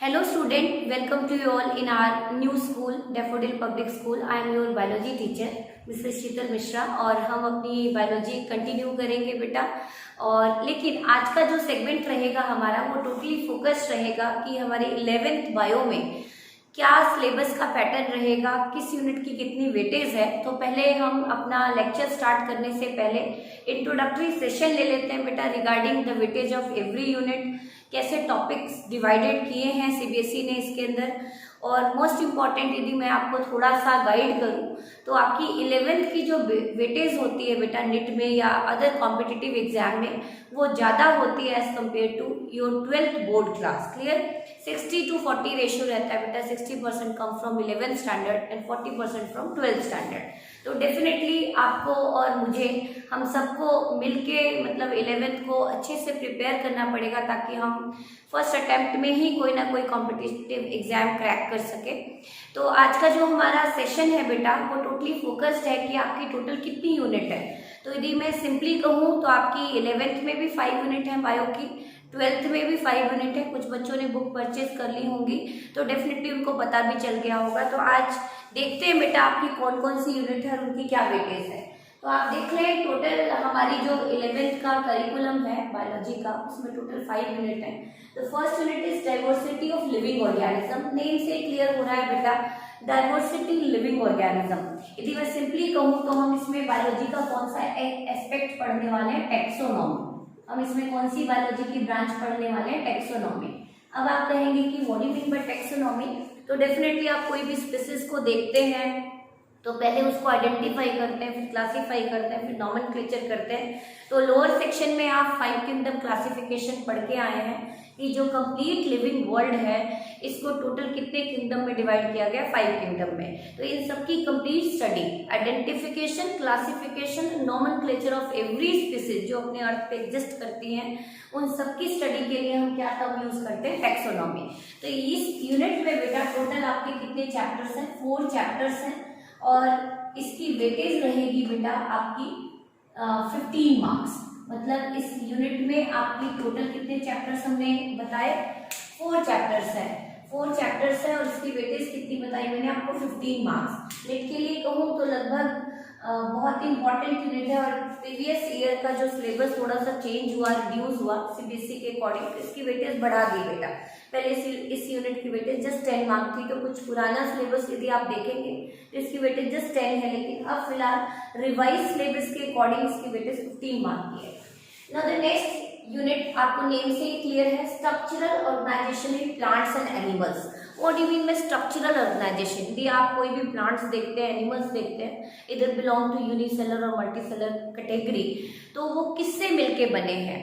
Hello student, welcome to you all in our new school, Daffodil Public School. I am your biology teacher, Mrs. शीतल मिश्रा और हम अपनी biology continue करेंगे बेटा। और लेकिन आज का जो सेगमेंट रहेगा हमारा वो टोटली फोकस रहेगा कि हमारे 11th बायो में क्या सिलेबस का पैटर्न रहेगा, किस यूनिट की कितनी वेटेज है। तो पहले हम अपना लेक्चर स्टार्ट करने से पहले इंट्रोडक्टरी सेशन ले लेते हैं बेटा regarding the weightage of every unit, कैसे टॉपिक्स डिवाइडेड किए हैं सीबीएसई ने इसके अंदर। और मोस्ट इम्पॉर्टेंट यदि मैं आपको थोड़ा सा गाइड करूं तो आपकी 11th की जो वेटेज होती है बेटा निट में या अदर कॉम्पिटिटिव एग्जाम में वो ज़्यादा होती है as compare to your 12th board class. Clear? 60-40 ratio रहता है बेटा। 60% come from 11th standard and 40% from 12th standard. तो डेफिनेटली आपको और मुझे हम सबको मिलके मतलब 11th को अच्छे से प्रिपेयर करना पड़ेगा ताकि हम फर्स्ट अटेम्प्ट में ही कोई ना कोई कॉम्पिटिटिव एग्जाम क्रैक कर सके। तो आज का जो हमारा सेशन है बेटा वो टोटली फोकस्ड है कि आपकी टोटल कितनी यूनिट है। तो यदि मैं सिंपली कहूँ तो आपकी 11th में भी 5 यूनिट है बायो की, 12th में भी 5 यूनिट है। कुछ बच्चों ने बुक परचेज कर ली होंगी तो डेफिनेटली उनको पता भी चल गया होगा। तो आज देखते हैं बेटा आपकी कौन कौन सी यूनिट है और उनकी क्या वेटेज है। तो आप देख लें टोटल हमारी जो 11th का करिकुलम है बायोलॉजी का उसमें टोटल 5 यूनिट है। तो first unit is diversity of living organism. Name से क्लियर हो रहा है बेटा डाइवर्सिटी लिविंग ऑर्गेनिज्म। यदि मैं सिंपली कहूँ तो हम इसमें बायोलॉजी का कौन सा एस्पेक्ट पढ़ने वाले हैं? टैक्सोनॉमी। हम इसमें कौन सी बायोलॉजी की ब्रांच पढ़ने वाले हैं? टैक्सोनॉमी। अब आप कहेंगे कि what do you mean by taxonomy? तो डेफिनेटली आप कोई भी स्पीसीज को देखते हैं तो पहले उसको आइडेंटिफाई करते हैं, फिर क्लासिफाई करते हैं, फिर नॉमेनक्लेचर करते हैं। तो लोअर सेक्शन में आप 5 किंगडम क्लासिफिकेशन पढ़ के आए हैं कि जो कंप्लीट लिविंग वर्ल्ड है इसको टोटल कितने किंगडम में डिवाइड किया गया? 5 किंगडम में। तो इन सबकी complete study identification, classification, nomenclature of every species जो अपने अर्थ पे एग्जिस्ट करती हैं उन सबकी स्टडी के लिए हम क्या टर्म यूज करते हैं? टैक्सोनॉमी। तो इस यूनिट में बेटा टोटल आपके कितने चैप्टर्स हैं? 4 चैप्टर्स हैं और इसकी वेटेज रहेगी बेटा आपकी 15 मार्क्स। मतलब इस यूनिट में आपकी टोटल कितने चैप्टर्स हमने बताए? 4 चैप्टर्स है। 4 चैप्टर्स है और इसकी वेटेज कितनी बताई मैंने आपको? 15 मार्क्स। नेट के लिए कहूँ तो लगभग बहुत इंपॉर्टेंट यूनिट है और प्रीवियस ईयर का जो सिलेबस थोड़ा सा चेंज हुआ, रिड्यूस हुआ सीबीएसई के अकॉर्डिंग, तो इसकी वेटेज बढ़ा दी बेटा। पहले इस यूनिट की वेटेज जस्ट 10 मार्क थी। तो कुछ पुराना सिलेबस यदि आप देखेंगे तो इसकी वेटेज जस्ट 10 है, लेकिन अब फिलहाल रिवाइज सिलेबस के अकॉर्डिंग इसकी वेटेज 15 मार्क की है। नाउ द नेक्स्ट यूनिट आपको नेम से ही क्लियर है, structural organisation in plants and animals. What do mean by structural organisation? यदि आप कोई भी प्लांट्स देखते हैं, एनिमल्स देखते हैं, इधर बिलोंग टू यूनिसेलर और मल्टीसेलर कैटेगरी, तो वो किससे मिलके बने हैं?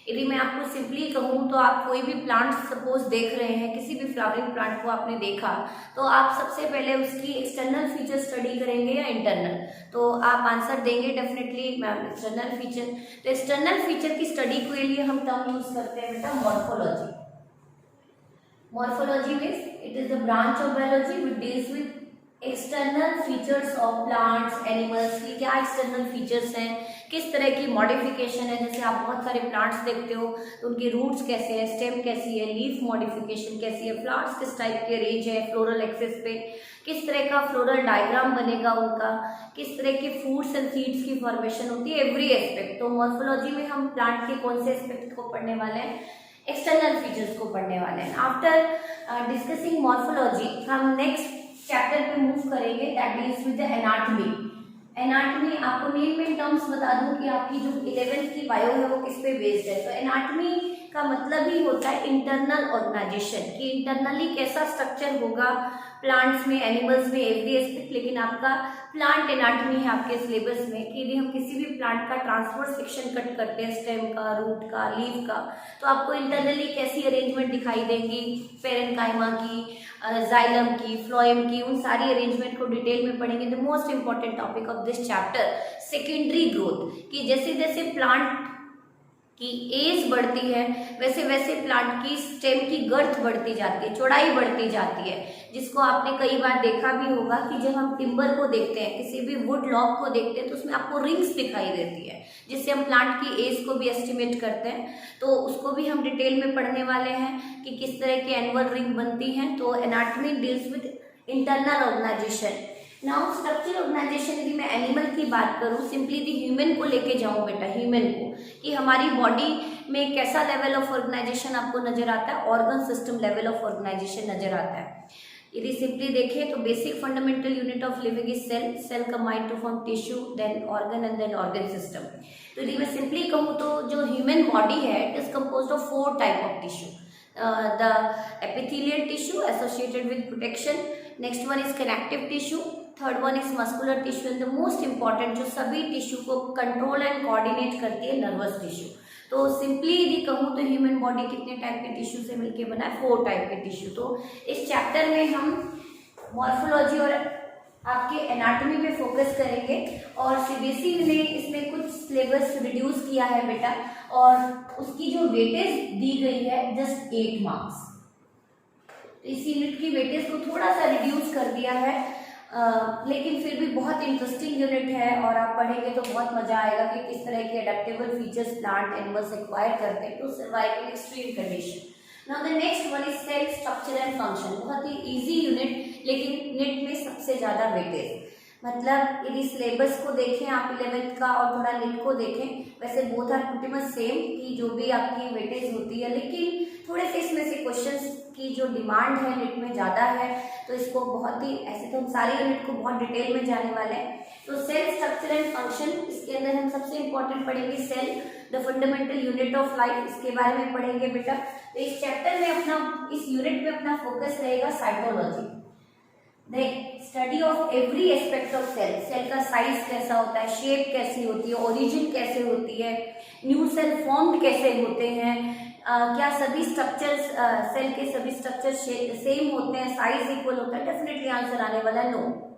यदि मैं आपको सिंपली कहूँ तो आप कोई भी प्लांट सपोज देख रहे हैं, किसी भी फ्लावरिंग प्लांट को आपने देखा तो आप सबसे पहले उसकी एक्सटर्नल फीचर स्टडी करेंगे या इंटरनल? तो आप आंसर देंगे डेफिनेटली मैम एक्सटर्नल फीचर। तो एक्सटर्नल फीचर की स्टडी के लिए हम टर्म यूज करते हैं बेटा morphology. Morphology means it is the branch of biology which deals with external features of plants, animals की क्या external features हैं, किस तरह की मॉडिफिकेशन है। जैसे आप बहुत सारे प्लांट्स देखते हो तो उनके रूट्स कैसे हैं, स्टेम कैसी है, लीफ मॉडिफिकेशन कैसी है, फ्लावर्स किस टाइप के अरेंज है फ्लोरल एक्सिस पे, किस तरह का फ्लोरल डायग्राम बनेगा उनका, किस तरह के फ्रूट्स एंड सीड्स की फॉर्मेशन होती है, एवरी एस्पेक्ट। तो मॉर्फोलॉजी में हम प्लांट के कौन से एस्पेक्ट को पढ़ने वाले हैं? एक्सटर्नल फीचर्स को पढ़ने वाले हैं। आफ्टर डिस्कसिंग मॉर्फोलॉजी हम नेक्स्ट चैप्टर पे मूव करेंगे that deals with the anatomy. Anatomy आपको मेन टर्म्स बता दूं कि आपकी जो 11th की बायो है वो किस पे बेस्ड है। तो एनाटॉमी का मतलब ही होता है इंटरनल ऑर्गेनाइजेशन, कि इंटरनली कैसा स्ट्रक्चर होगा प्लांट्स में, एनिमल्स में, एवरी एस्पेक्ट। लेकिन आपका प्लांट एनाटॉमी है आपके सिलेबस में कि यदि हम किसी भी प्लांट का ट्रांसवर्स सेक्शन कट करते हैं, स्टेम का, रूट का, लीफ का, तो आपको इंटरनली कैसी अरेंजमेंट दिखाई देंगी, पेरेन्काइमा की, जाइलम की, फ्लोएम की, उन सारी अरेंजमेंट को डिटेल में पढ़ेंगे। The most important topic of this chapter secondary growth, कि जैसे जैसे प्लांट की एज बढ़ती है वैसे वैसे प्लांट की स्टेम की गर्थ बढ़ती जाती है, चौड़ाई बढ़ती जाती है, जिसको आपने कई बार देखा भी होगा कि जब हम टिम्बर को देखते हैं, किसी भी वुड लॉग को देखते हैं, तो उसमें आपको रिंग्स दिखाई देती है, जिससे हम प्लांट की एज को भी एस्टिमेट करते हैं। तो उसको भी हम डिटेल में पढ़ने वाले हैं कि किस तरह की एनुअल रिंग बनती हैं। तो anatomy deals with internal organisation. Now structural organisation, यदि मैं एनिमल की बात करूं, सिंपली दी ह्यूमन को लेके जाऊं बेटा, ह्यूमन को, कि हमारी बॉडी में कैसा लेवल ऑफ ऑर्गेनाइजेशन आपको नजर आता है, organ system level of organisation नजर आता है। यदि सिंपली देखें तो basic fundamental unit of living is cell, cell combine to form tissue, then organ and then organ system. तो यदि मैं सिंपली कहूँ तो जो ह्यूमन बॉडी है it is composed of 4 type of tissue. The epithelial tissue associated with protection, next one is connective tissue, third one is muscular tissue, and the most important जो सभी tissue को control and coordinate करती है, nervous tissue. तो simply यदि कहूँ तो human body कितने टाइप के टिश्यू से मिलकर बना है, 4 टाइप के टिश्यू। तो इस चैप्टर में हम मॉर्फोलॉजी और आपके एनाटॉमी पे फोकस करेंगे, और सीबीएसई ने इसमें कुछ सिलेबस रिड्यूस किया है बेटा, और उसकी जो वेटेज दी गई है जस्ट 8 मार्क्स। तो इस यूनिट की वेटेज को थोड़ा सा रिड्यूस कर दिया है, लेकिन फिर भी बहुत इंटरेस्टिंग यूनिट है, और आप पढ़ेंगे तो बहुत मजा आएगा कि किस तरह के adaptable features plant animals acquire करते हैं to survive in extreme condition. Now the next one is cell structure and function. बहुत ही इजी यूनिट, लेकिन नेट में सबसे ज्यादा वेटेज। मतलब यदि सिलेबस को देखें आप 11th का और थोड़ा नेट को देखें, वैसे both are pretty much same कि जो भी आपकी वेटेज होती है, लेकिन थोड़े से इसमें से क्वेश्चंस की जो डिमांड है नेट में ज़्यादा है, तो इसको बहुत ही, ऐसे तो हम सारे यूनिट को बहुत डिटेल में जाने वाले हैं। तो सेल स्ट्रक्चर एंड फंक्शन, इसके अंदर हम सबसे इंपॉर्टेंट पढ़ेंगे cell the fundamental unit of life, इसके बारे में पढ़ेंगे बेटा। तो इस चैप्टर में अपना, इस यूनिट में अपना फोकस रहेगा cytology, the study of every aspect of cell. Cell का साइज कैसा होता है, शेप कैसी होती है, ओरिजिन कैसे होती है, न्यू सेल फॉर्म कैसे होते हैं, क्या सभी स्ट्रक्चर्स, सेल के सभी स्ट्रक्चर सेम होते हैं, साइज इक्वल होता है। डेफिनेटली आंसर आने वाला है नो।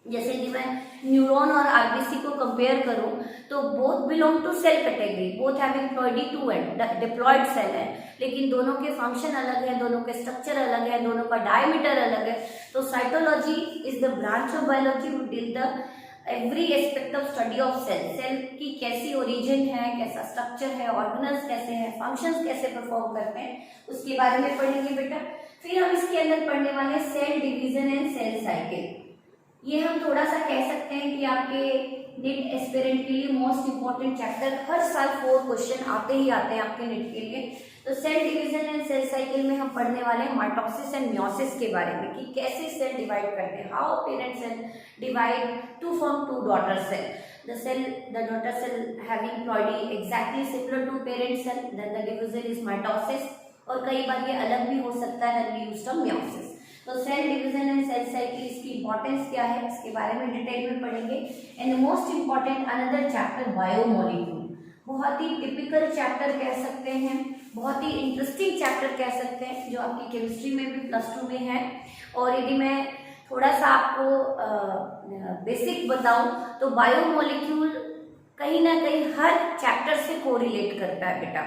जैसे कि मैं न्यूरॉन और आरबीसी को कंपेयर करूं तो both belong to cell category, both having ploidy two and diploid cell है, लेकिन दोनों के फंक्शन अलग है, दोनों के स्ट्रक्चर अलग है, दोनों का डायमीटर अलग है। तो cytology is the branch of biology who deal the every aspect of study of cell. Cell की कैसी ओरिजिन है, कैसा स्ट्रक्चर है, ऑर्गेनल्स कैसे हैं, फंक्शंस कैसे परफॉर्म करते हैं, उसके बारे में पढ़ेंगे बेटा। फिर हम इसके अंदर पढ़ने वाले cell division and cell cycle. ये हम थोड़ा सा कह सकते हैं कि आपके नेट एस्पिरेंट के लिए मोस्ट इंपॉर्टेंट चैप्टर, हर साल 4 क्वेश्चन आते ही आते हैं आपके नेट के लिए। तो cell division and cell cycle में हम पढ़ने वाले हैं माइटोसिस एंड मियोसिस के बारे में, कि कैसे सेल डिवाइड करते हैं, how parent cell divide to form 2 daughter cell, the daughter cell having ploidy exactly similar to parent cell, then the division is mitosis, और कई बार ये अलग भी हो सकता है, then we use term meiosis। तो cell division and cell cycle, इसकी इंपॉर्टेंस क्या है, इसके बारे में डिटेल में पढ़ेंगे। And most important another chapter biomolecule, बहुत ही टिपिकल चैप्टर कह सकते हैं, बहुत ही इंटरेस्टिंग चैप्टर कह सकते हैं, जो आपकी केमिस्ट्री में भी +2 में है। और यदि मैं थोड़ा सा आपको बेसिक बताऊं तो बायोमोलिक्यूल कहीं ना कहीं हर चैप्टर से कोरिलेट करता है बेटा।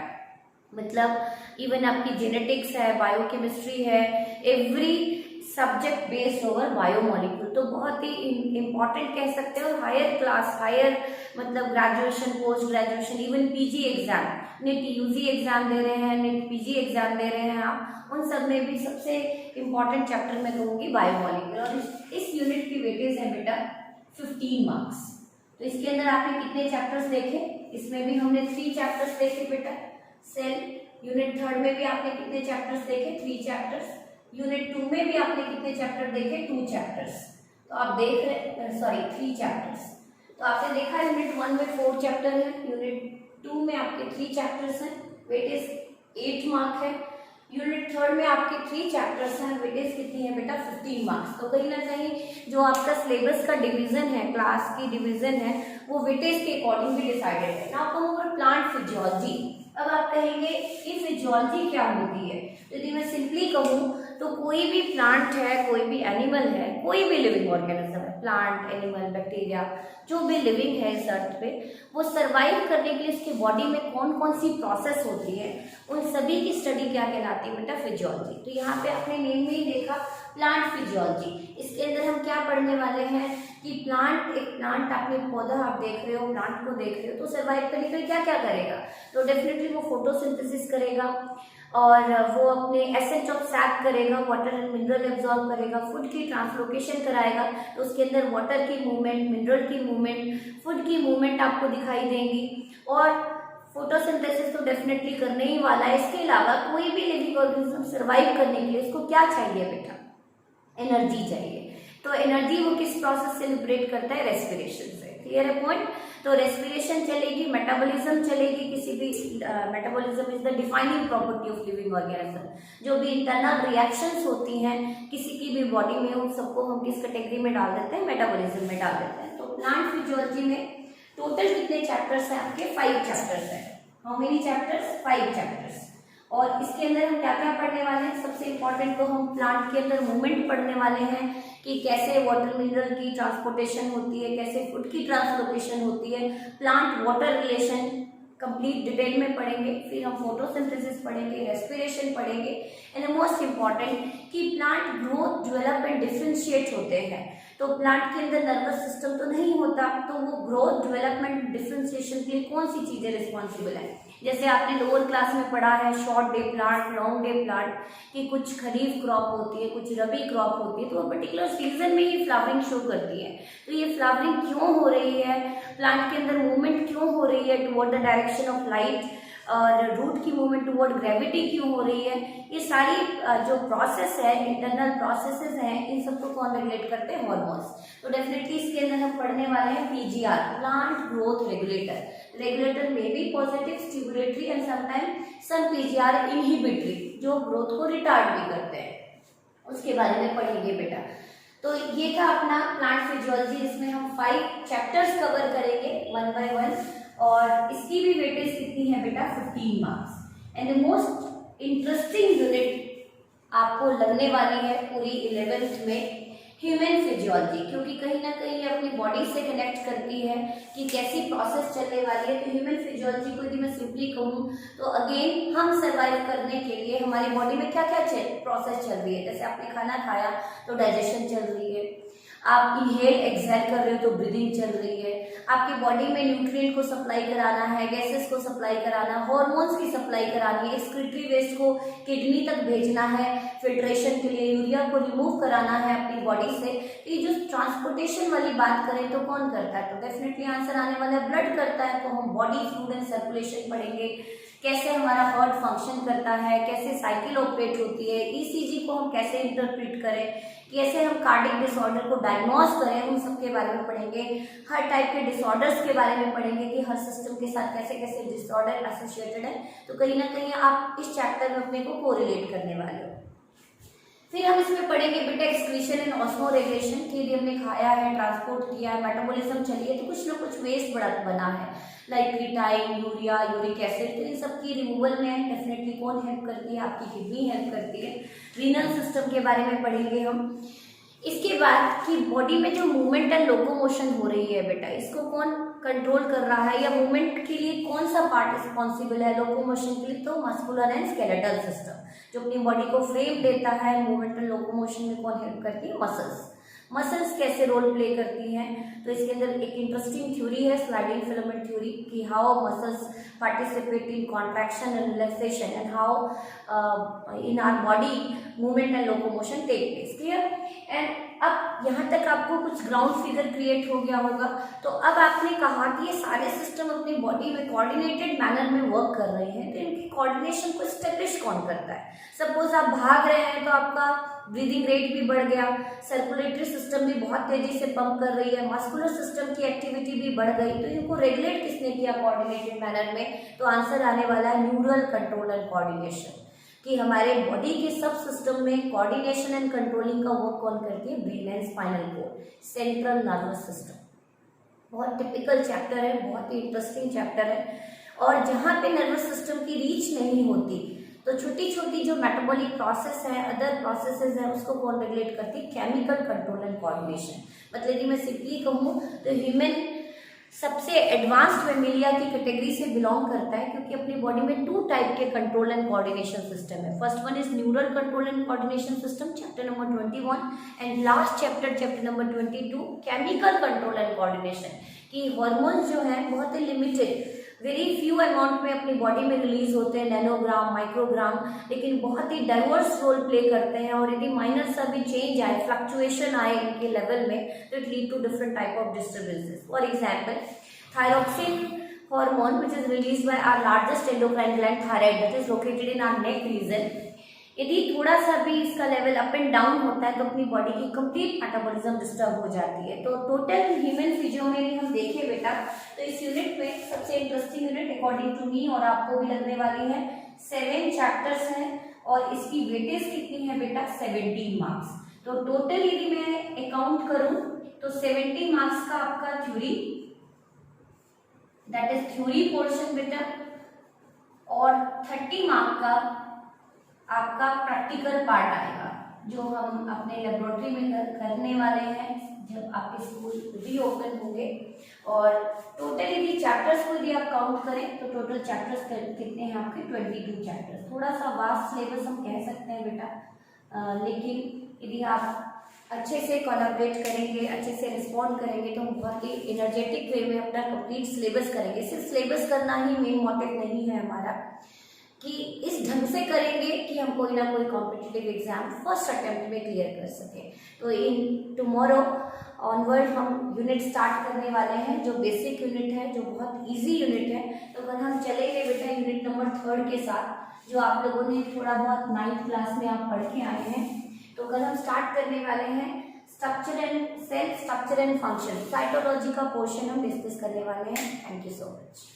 मतलब इवन आपकी जेनेटिक्स है, बायोकेमिस्ट्री है, every subject based over biomolecule. तो बहुत ही इम्पॉर्टेंट कह सकते हो। हायर क्लास, हायर मतलब graduation, post graduation, even PG exam, NET UG exam दे रहे हैं, नेट पीजी एग्जाम दे रहे हैं आप, उन सब में भी सबसे इम्पॉर्टेंट चैप्टर मैं कहूँगी बायोमोलिक्यूल। और इस यूनिट की वेटेज है बेटा 15 मार्क्स। तो इसके अंदर आपने कितने चैप्टर्स देखे, इसमें भी हमने 3 चैप्टर्स देखे बेटा। सेल यूनिट 3 में भी आपने कितने चैप्टर्स देखे, 3 चैप्टर्स। यूनिट 2 में भी आपने कितने चैप्टर देखे, 2 चैप्टर्स। तो आप देख रहे, सॉरी 3 चैप्टर्स। तो आपने देखा यूनिट 1 में 4 चैप्टर है, यूनिट 2 में आपके 3 चैप्टर्स हैं, वेटेज 8 मार्क है। यूनिट 3 में आपके 3 चैप्टर्स हैं, वेटेज कितनी है बेटा 15 मार्क्स। तो कहीं ना कहीं जो आपका सिलेबस का डिवीजन है, क्लास की डिवीजन है, वो वेटेज के अकॉर्डिंग भी डिसाइडेड है। Now come over plant physiology. अब आप कहेंगे कि फिजियोलॉजी क्या होती है। यदि मैं सिंपली कहूँ तो कोई भी प्लांट है, कोई भी एनिमल है, कोई भी लिविंग ऑर्गेनिज्म है, प्लांट, एनिमल, बैक्टीरिया, जो भी लिविंग है इस अर्थ पे, वो सरवाइव करने के लिए उसकी बॉडी में कौन कौन सी प्रोसेस होती है, उन सभी की स्टडी क्या कहलाती है बेटा? फिजियोलॉजी। तो यहाँ पे आपने नेम में ही देखा प्लांट फिजियोलॉजी। इसके अंदर हम क्या पढ़ने वाले हैं कि प्लांट, एक प्लांट, आपने पौधा आप देख रहे हो, प्लांट को देख रहे हो, तो सर्वाइव करने के लिए क्या क्या करेगा? तो डेफिनेटली वो फोटोसिंथेसिस करेगा और वो अपने एसेंस ऑफ सैप करेगा, वाटर एंड मिनरल एब्जॉर्ब करेगा, फूड की ट्रांसलोकेशन कराएगा, तो उसके अंदर वाटर की मूवमेंट, मिनरल की मूवमेंट, फूड की मूवमेंट आपको दिखाई देंगी और फोटोसिंथेसिस तो डेफिनेटली करने ही वाला है। इसके अलावा कोई भी लिविंग ऑर्गेनिज्म सर्वाइव करने के लिए उसको क्या चाहिए बेटा? एनर्जी चाहिए। तो एनर्जी वो किस प्रोसेस से लिबरेट करता है? रेस्पिरेशन से। क्लियर है पॉइंट? तो रेस्पिरेशन चलेगी, मेटाबॉलिज्म चलेगी, किसी भी metabolism is the defining property of living organism. जो भी इंटरनल रिएक्शंस होती हैं किसी की भी बॉडी में, उन सबको हम किस कैटेगरी में डाल देते हैं? मेटाबॉलिज्म में डाल देते हैं। तो प्लांट फिजियोलॉजी में टोटल कितने चैप्टर्स हैं आपके? 5 चैप्टर्स हैं। How many chapters? 5 चैप्टर्स। और इसके अंदर हम क्या क्या पढ़ने वाले हैं? सबसे इंपॉर्टेंट तो हम प्लांट के अंदर मूवमेंट पढ़ने वाले हैं कि कैसे वाटर मिनरल की ट्रांसपोर्टेशन होती है, कैसे फूड की ट्रांसलोकेशन होती है, plant water relation complete detail में पढ़ेंगे। फिर हम फोटोसिंथेसिस पढ़ेंगे, रेस्पिरेशन पढ़ेंगे एंड मोस्ट इंपॉर्टेंट कि plant growth, develop and differentiate होते हैं। तो प्लांट के अंदर नर्वस सिस्टम तो नहीं होता, तो वो ग्रोथ, डेवलपमेंट, डिफरेंशिएशन के लिए कौन सी चीजें रिस्पॉन्सिबल है? जैसे आपने लोअर क्लास में पढ़ा है short day plant, long day plant, कि कुछ खरीफ क्रॉप होती है, कुछ रबी क्रॉप होती है, तो वो पर्टिकुलर सीजन में ही फ्लावरिंग शो करती है। तो ये फ्लावरिंग क्यों हो रही है, प्लांट के अंदर मूवमेंट क्यों हो रही है toward the direction of light, और रूट की मूवमेंट टुवर्ड ग्रेविटी क्यों हो रही है, ये सारी जो प्रोसेस है, इंटरनल प्रोसेसेस हैं, इन सबको कौन रेगुलेट करते हैं? हॉर्मोन्स। तो डेफिनेटली इसके अंदर हम पढ़ने वाले हैं PGR, plant growth regulator. Regulator में भी positive, stimulatory and sometimes some PGR inhibitory, जो ग्रोथ को रिटार्ड भी करते हैं, उसके बारे में पढ़ेंगे बेटा। तो ये था अपना प्लांट फिजियोलॉजी, जिसमें हम 5 चैप्टर्स कवर करेंगे 1 by 1, और इसकी भी वेटेज कितनी है बेटा? 15 marks. And the most interesting unit आपको लगने वाली है पूरी 11th में, ह्यूमन फिजियोलॉजी, क्योंकि कहीं ना कहीं ये अपनी बॉडी से कनेक्ट करती है कि कैसी प्रोसेस चलने वाली है। तो ह्यूमन फिजियोलॉजी को यदि मैं सिंपली कहूँ तो अगेन हम सर्वाइव करने के लिए हमारी बॉडी में क्या क्या प्रोसेस चल रही है। जैसे आपने खाना खाया तो डाइजेशन चल रही है, आप इनहेल एक्सहेल कर रहे हो तो ब्रीदिंग चल रही है, आपकी बॉडी में न्यूट्रिएंट को सप्लाई कराना है, गैसेस को सप्लाई कराना, हार्मोन्स की सप्लाई करानी है, एक्सक्रीटरी वेस्ट को किडनी तक भेजना है फिल्ट्रेशन के लिए, यूरिया को रिमूव कराना है अपनी बॉडी से। ये जो ट्रांसपोर्टेशन वाली बात करें तो कौन करता है? तो डेफिनेटली आंसर आने वाला है ब्लड करता है। तो हम बॉडी फ्लूइड एंड सर्कुलेशन पढ़ेंगे, कैसे हमारा हार्ट फंक्शन करता है, कैसे साइकिल ऑपरेट होती है, ईसीजी को हम कैसे इंटरप्रेट करें, कैसे हम कार्डिक डिसऑर्डर को डायग्नोज करें, उन सब के बारे में पढ़ेंगे। हर टाइप के डिसऑर्डर्स के बारे में पढ़ेंगे कि हर सिस्टम के साथ कैसे कैसे डिसऑर्डर एसोसिएटेड है। तो कहीं ना कहीं आप इस चैप्टर में अपने को कोरिलेट करने वाले हो। फिर हम इसमें पढ़ेंगे बेटा एक्सक्रीशन एंड ऑस्मो रेगुलेशन, कि यदि हमने खाया है, ट्रांसपोर्ट किया है, मेटाबॉलिज्म चली है, तो कुछ ना कुछ वेस्ट बना है, लाइक क्रीटाइन, यूरिया, यूरिक एसिड, तो इन सब की रिमूवल में डेफिनेटली कौन हेल्प करती है? आपकी किडनी हेल्प करती है। रीनल सिस्टम के बारे में पढ़ेंगे हम। इसके बाद कि बॉडी में जो मूवमेंट एंड लोकोमोशन हो रही है बेटा, इसको कौन कंट्रोल कर रहा है, या मूवमेंट के लिए कौन सा पार्ट रिस्पॉन्सिबल है लोकोमोशन के लिए? तो मस्कुलर एंड स्केलेटल सिस्टम, जो अपनी बॉडी को फ्रेम देता है। मूवमेंट एंड लोकोमोशन में कौन हेल्प करती है? मसल्स। मसल्स कैसे रोल प्ले करती हैं? तो इसके अंदर एक इंटरेस्टिंग थ्योरी है स्लाइडिंग फिलामेंट थ्योरी, कि how muscles participate in contraction and relaxation and how in our body movement and locomotion take place. Clear? And अब यहाँ तक आपको कुछ ग्राउंड फिगर क्रिएट हो गया होगा। तो अब आपने कहा कि ये सारे सिस्टम अपनी बॉडी में कोऑर्डिनेटेड मैनर में वर्क कर रहे हैं, तो इनकी कोऑर्डिनेशन को एस्टेब्लिश कौन करता है? सपोज आप भाग रहे हैं तो आपका ब्रीदिंग रेट भी बढ़ गया, सर्कुलेटरी सिस्टम भी बहुत तेजी से पंप कर रही है, मस्कुलर सिस्टम की एक्टिविटी भी बढ़ गई, तो इनको रेगुलेट किसने किया कोऑर्डिनेटेड मैनर में? तो आंसर आने वाला है न्यूरल कंट्रोल एंड कोऑर्डिनेशन, कि हमारे बॉडी के सब सिस्टम में कोऑर्डिनेशन एंड कंट्रोलिंग का वर्क कौन करती है? Brain and spinal code, central nervous system. बहुत टिपिकल चैप्टर है, बहुत ही इंटरेस्टिंग चैप्टर है। और जहाँ पे नर्वस सिस्टम की रीच नहीं होती तो छोटी छोटी जो मेटाबॉलिक प्रोसेस है, अदर प्रोसेसेस है, उसको कौन रेगुलेट करती है? Chemical control and coordination. मतलब यदि मैं सिंपली कहूँ तो ह्यूमन सबसे एडवांस्ड मेमिलिया की कैटेगरी से बिलोंग करता है, क्योंकि अपनी बॉडी में 2 टाइप के कंट्रोल एंड कोऑर्डिनेशन सिस्टम है। First one is neural control and coordination system, chapter number 21, and last chapter number 22, chemical control and coordination, कि हॉर्मोन्स जो है बहुत ही लिमिटेड, वेरी फ्यू अमाउंट में अपनी बॉडी में रिलीज होते हैं, नैनोग्राम, माइक्रोग्राम, लेकिन बहुत ही डाइवर्स रोल प्ले करते हैं, और यदि माइनर सा भी चेंज आए, फ्लक्चुएशन आए इनके लेवल में, तो it lead to different type of disturbances. For example, thyroxine hormone which is released by our largest endocrine gland, thyroid, that is located in our neck region, यदि थोड़ा सा भी इसका लेवल अप एंड डाउन होता है तो अपनी body की कंप्लीट मेटाबॉलिज्म डिस्टर्ब हो जाती है। तो टोटल ह्यूमन फिजियो में भी हम देखें बेटा, तो इस यूनिट में सबसे interesting unit according to me और आपको भी लगने वाली है, 7 चैप्टर्स हैं, और इसकी वेटेज कितनी है बेटा? 17 मार्क्स। तो टोटल यदि मैं अकाउंट करूं तो 17 मार्क्स का आपका theory, that is theory portion बेटा, और 30 मार्क का आपका प्रैक्टिकल पार्ट आएगा, जो हम अपने लेबोरेटरी में करने वाले हैं जब आपके स्कूल रीओपन होंगे। और टोटल यदि चैप्टर्स को यदि आप काउंट करें तो टोटल चैप्टर्स कितने हैं आपके? 22 चैप्टर्स। थोड़ा सा वास्ट सिलेबस हम कह सकते हैं बेटा, लेकिन यदि आप अच्छे से कोलैबोरेट करेंगे, अच्छे से रिस्पॉन्ड करेंगे, तो हम बहुत ही एनर्जेटिक वे में अपना कंप्लीट सिलेबस करेंगे। सिर्फ सिलेबस करना ही मेन मोटिव नहीं है हमारा, कि इस ढंग से करेंगे कि हम कोई ना कोई कॉम्पिटिटिव एग्जाम फर्स्ट अटेम्प्ट में क्लियर कर सके। तो इन टुमारो ऑनवर्ड हम यूनिट स्टार्ट करने वाले हैं, जो बेसिक यूनिट है, जो बहुत इजी यूनिट है। तो कल हम चलेंगे बेटा यूनिट नंबर 3 के साथ, जो आप लोगों ने थोड़ा बहुत 9th क्लास में आप पढ़ के आए हैं। तो कल हम स्टार्ट करने वाले हैं structure and cell structure and function, cytology का पोर्शन हम डिस्कस करने वाले हैं। Thank you so much.